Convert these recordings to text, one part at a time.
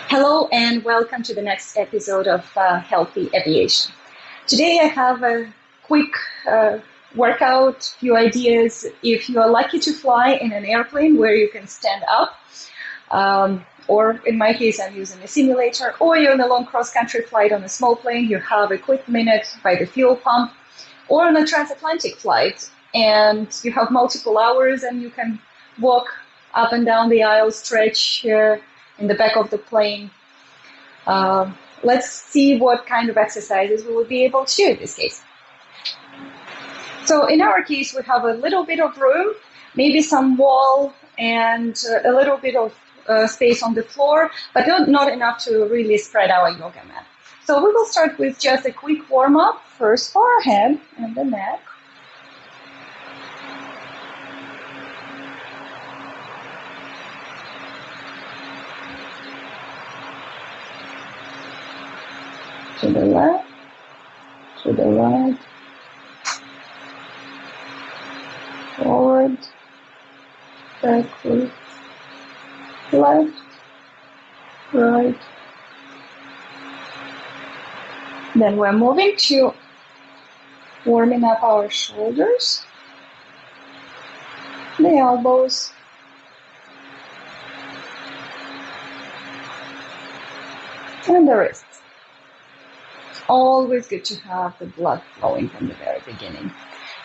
Hello and welcome to the next episode of Healthy Aviation. Today I have a quick workout, few ideas. If you are lucky to fly in an airplane where you can stand up, or in my case I'm using a simulator, or you're on a long cross-country flight on a small plane, you have a quick minute by the fuel pump, or on a transatlantic flight and you have multiple hours and you can walk up and down the aisle, stretch in the back of the plane. Let's see what kind of exercises we will be able to do in this case. So in our case, we have a little bit of room, maybe some wall and a little bit of space on the floor, but not enough to really spread our yoga mat. So we will start with just a quick warm-up, first for our head and the neck. To the left, to the right, forward, backwards, left, right. Then we're moving to warming up our shoulders, the elbows, and the wrists. Always good to have the blood flowing from the very beginning.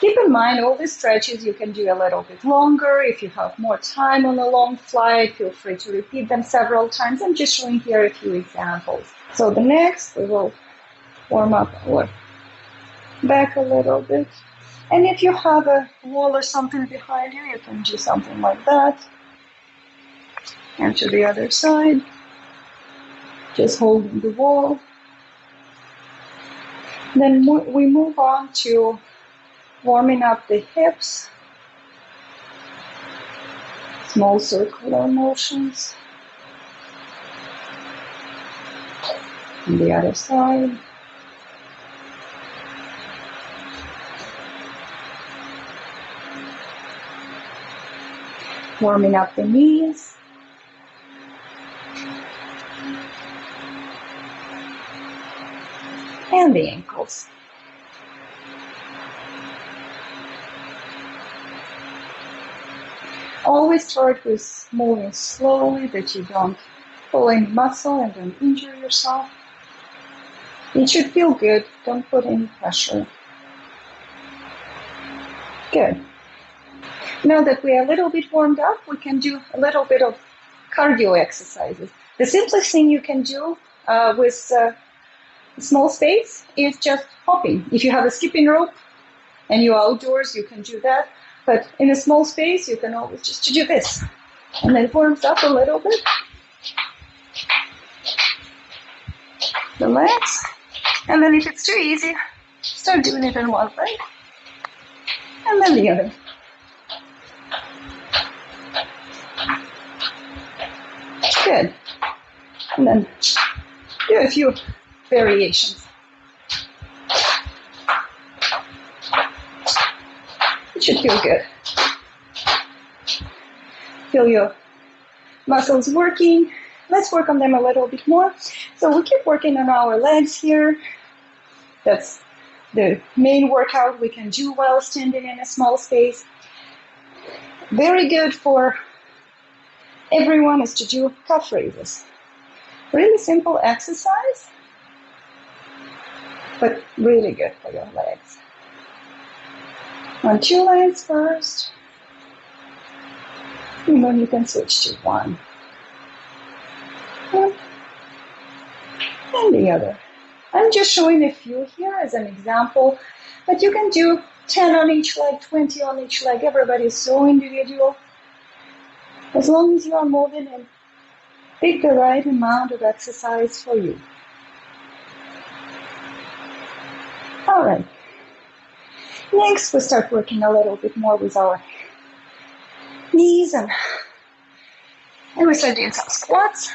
Keep in mind all these stretches you can do a little bit longer. If you have more time on a long flight, feel free to repeat them several times. I'm just showing here a few examples. So the next, we will warm up our back a little bit. And if you have a wall or something behind you, you can do something like that. And to the other side, just holding the wall. Then we move on to warming up the hips, small circular motions. On the other side. Warming up the knees. And the ankles. Always start with moving slowly that you don't pull any muscle and don't injure yourself. It should feel good. Don't put any pressure. Good. Now that we are a little bit warmed up, we can do a little bit of cardio exercises. The simplest thing you can do with small space is just hopping. If you have a skipping rope and you're outdoors, you can do that. But in a small space, you can always just do this. And then it warms up a little bit. The legs. And then if it's too easy, start doing it in one leg. And then the other. Good. And then do a few variations. It should feel good. Feel your muscles working. Let's work on them a little bit more. So we keep working on our legs here. That's the main workout we can do while standing in a small space. Very good for everyone is to do calf raises. Really simple exercise, but really good for your legs. On two legs first, and then you can switch to one. And the other. I'm just showing a few here as an example, but you can do 10 on each leg, 20 on each leg. Everybody is so individual. As long as you are moving and pick the right amount of exercise for you. All right. Next, we start working a little bit more with our knees and we start doing some squats.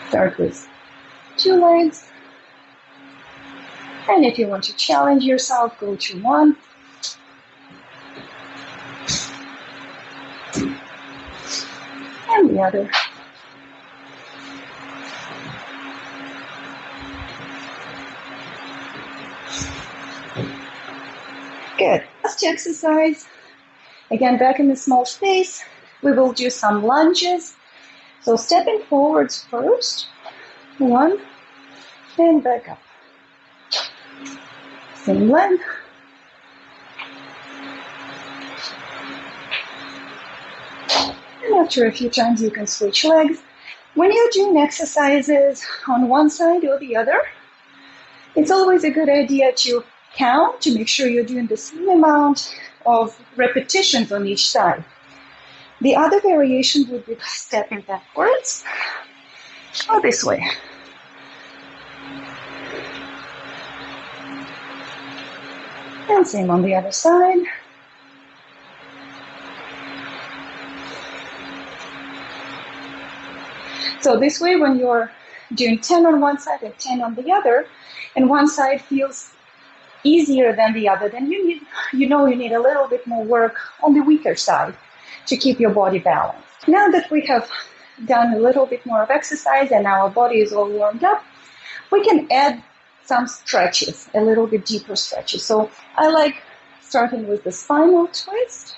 Start with two legs. And if you want to challenge yourself, go to one. And the the other. Good. Last exercise. Again, back in the small space, we will do some lunges. So stepping forwards first. 1, and back up. Same length. And after a few times, you can switch legs. When you're doing exercises on one side or the other, it's always a good idea to count to make sure you're doing the same amount of repetitions on each side. The other variation would be stepping backwards or this way. And same on the other side. So this way, when you're doing 10 on one side and 10 on the other, and one side feels easier than the other, then you need a little bit more work on the weaker side to keep your body balanced. Now that we have done a little bit more of exercise and our body is all warmed up, we can add some stretches, a little bit deeper stretches. So I like starting with the spinal twist.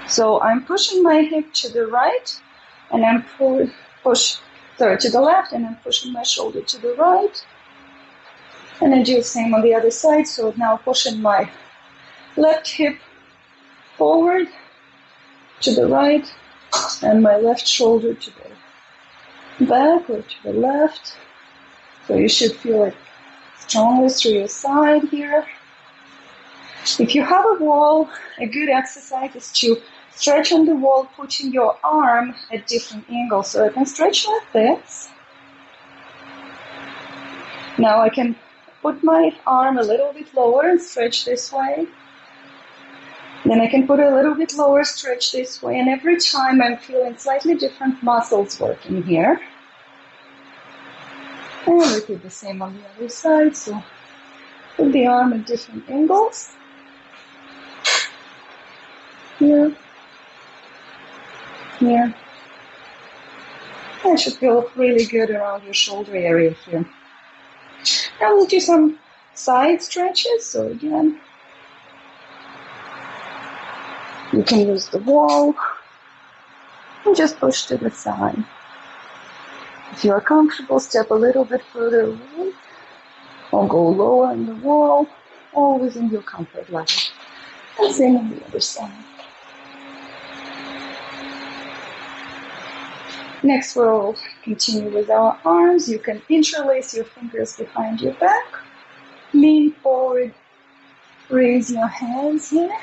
So I'm pushing my hip to the right, and I'm to the left, and I'm pushing my shoulder to the right. And I do the same on the other side. So now pushing my left hip forward to the right, and my left shoulder to the back or to the left. So you should feel it strongly through your side here. If you have a wall, a good exercise is to stretch on the wall, putting your arm at different angles. So I can stretch like this. Now I can put my arm a little bit lower and stretch this way. Then I can put a little bit lower, stretch this way. And every time I'm feeling slightly different muscles working here. And repeat the same on the other side. So put the arm at different angles. Here. Here. That should feel really good around your shoulder area here. Now we'll do some side stretches. So again, you can use the wall and just push to the side. If you are comfortable, step a little bit further away or go lower in the wall, always in your comfort level. And same on the other side. Next, we'll continue with our arms. You can interlace your fingers behind your back. Lean forward. Raise your hands here.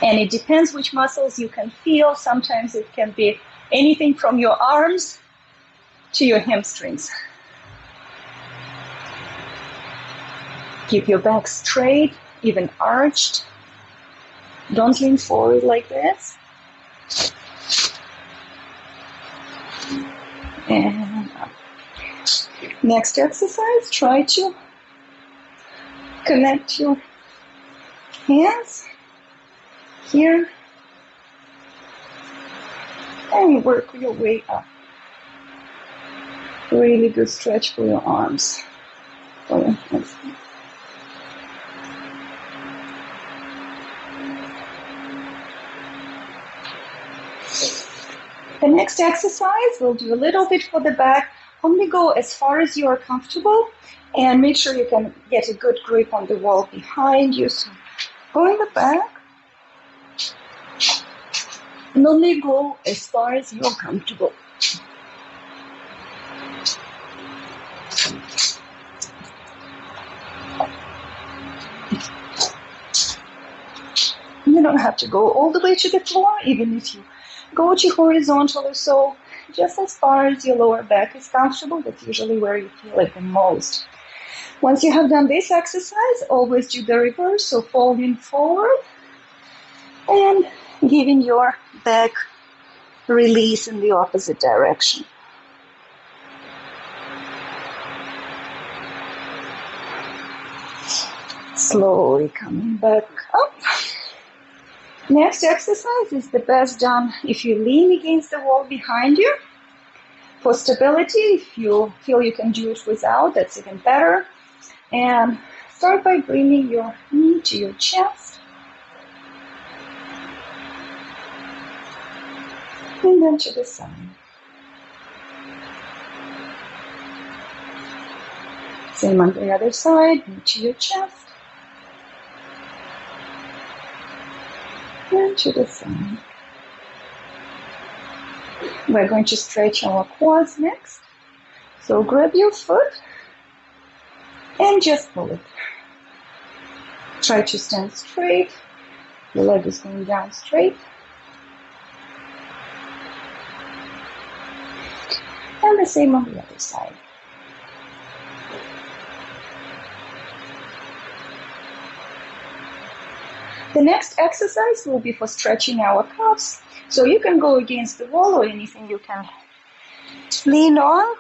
And it depends which muscles you can feel. Sometimes it can be anything from your arms to your hamstrings. Keep your back straight, even arched. Don't lean forward like this. And up. Next exercise, try to connect your hands here and work your way up. Really good stretch for your arms. So, the next exercise, we'll do a little bit for the back. Only go as far as you are comfortable and make sure you can get a good grip on the wall behind you. So go in the back and only go as far as you're comfortable. You don't have to go all the way to the floor, even if you go to horizontal or so, just as far as your lower back is comfortable. That's usually where you feel it the most. Once you have done this exercise, always do the reverse, so folding forward and giving your back release in the opposite direction. Slowly coming back up. Next exercise is the best done if you lean against the wall behind you. For stability, if you feel you can do it without, that's even better. And start by bringing your knee to your chest. And then to the side. Same on the other side, knee to your chest. And to the side. We're going to stretch our quads next. So grab your foot and just pull it. Try to stand straight. Your leg is going down straight. And the same on the other side. The next exercise will be for stretching our calves. So you can go against the wall or anything you can lean on.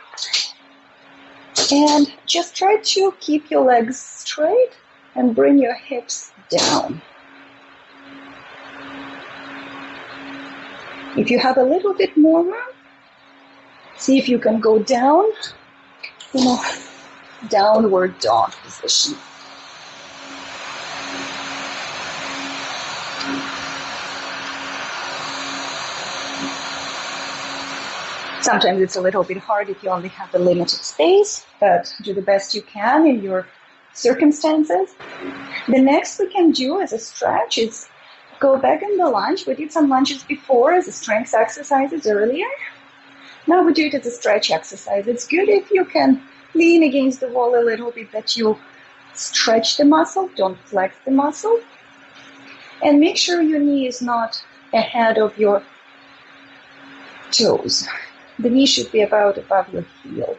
And just try to keep your legs straight and bring your hips down. If you have a little bit more room, see if you can go down in a downward dog position. Sometimes it's a little bit hard if you only have a limited space, but do the best you can in your circumstances. The next we can do as a stretch is go back in the lunge. We did some lunges before as a strength exercises earlier. Now we do it as a stretch exercise. It's good if you can lean against the wall a little bit, that you stretch the muscle, don't flex the muscle. And make sure your knee is not ahead of your toes. The knee should be about above your heel.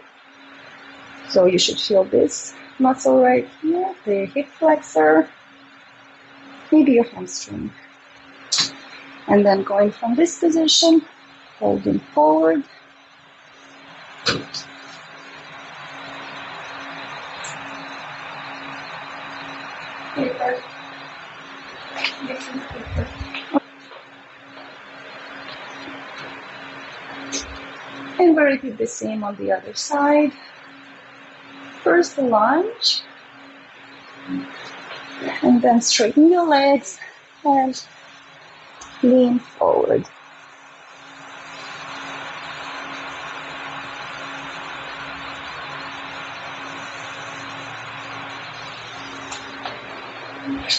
So you should feel this muscle right here, the hip flexor, maybe your hamstring. And then going from this position, holding forward. And we repeat the same on the other side. First the lunge, and then straighten your legs and lean forward.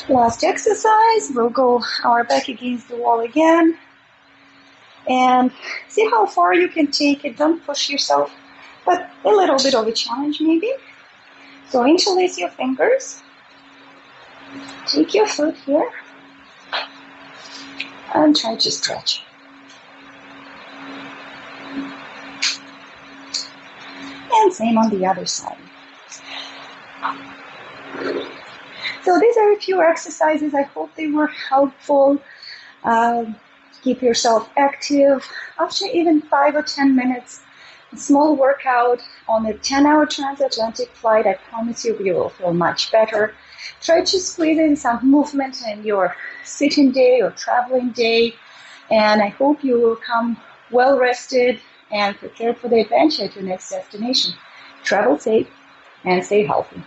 Last exercise, we'll go our back against the wall again. And see how far you can take it. Don't push yourself, but a little bit of a challenge maybe. So interlace your fingers. Take your foot here and try to stretch. And same on the other side. So these are a few exercises. I hope they were helpful. Keep yourself active. After even 5 or 10 minutes, a small workout on a 10-hour transatlantic flight, I promise you will feel much better. Try to squeeze in some movement in your sitting day or traveling day, and I hope you will come well rested and prepared for the adventure to your next destination. Travel safe and stay healthy.